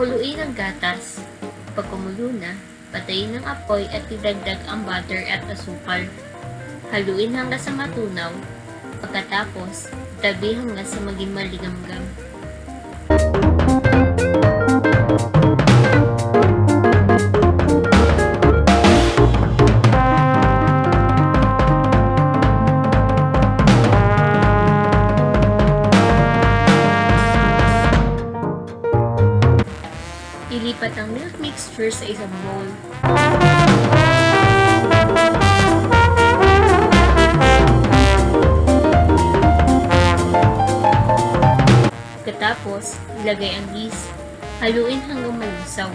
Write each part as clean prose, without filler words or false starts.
Pakuluin ang gatas. Pag kumulo na, patayin ang apoy at idagdag ang butter at asukal. Haluin hanggang sa matunaw. Pagkatapos, tabi hanggang sa maging maligamgam. Ilipat ang milk mixture sa isang bowl. Pagkatapos, ilagay ang yeast. Haluin hanggang malusaw.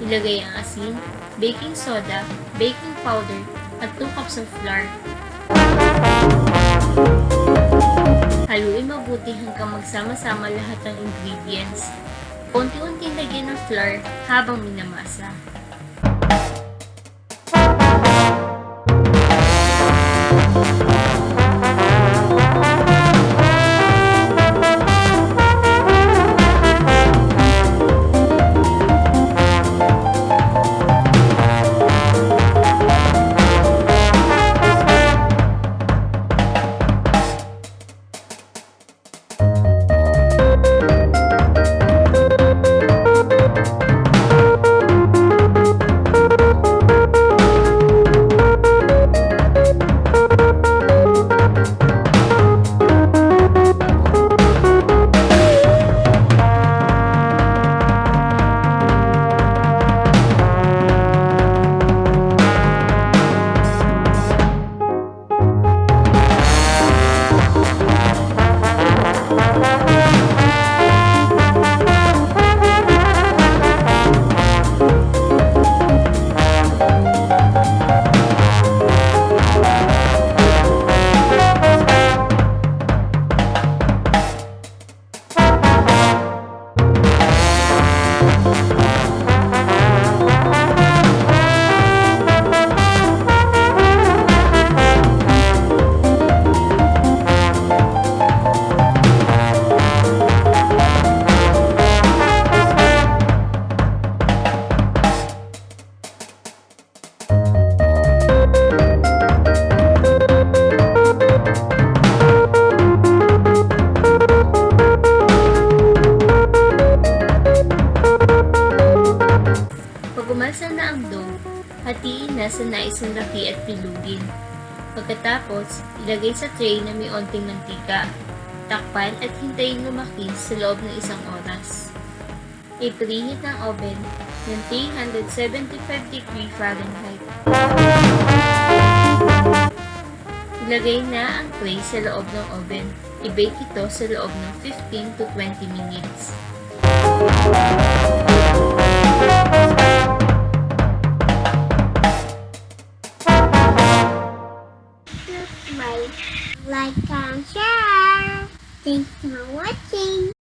Ilagay ang asin, baking soda, baking powder, at 2 cups of flour. Haluin mabuti hanggang magsama-sama lahat ng ingredients. Unti-unti lagyan ng flour habang minamasa. Pag umasa na ang dough, hatiin na sa naisang laki at pilugin. Pagkatapos, ilagay sa tray na may onting mantika. Takpan at hintayin lumaki sa loob ng 1 oras. I-preheat ng oven ng 375 Fahrenheit. Ilagay na ang tray sa loob ng oven. I-bake ito sa loob ng 15 to 20 minutes. Like and share. Thanks for watching.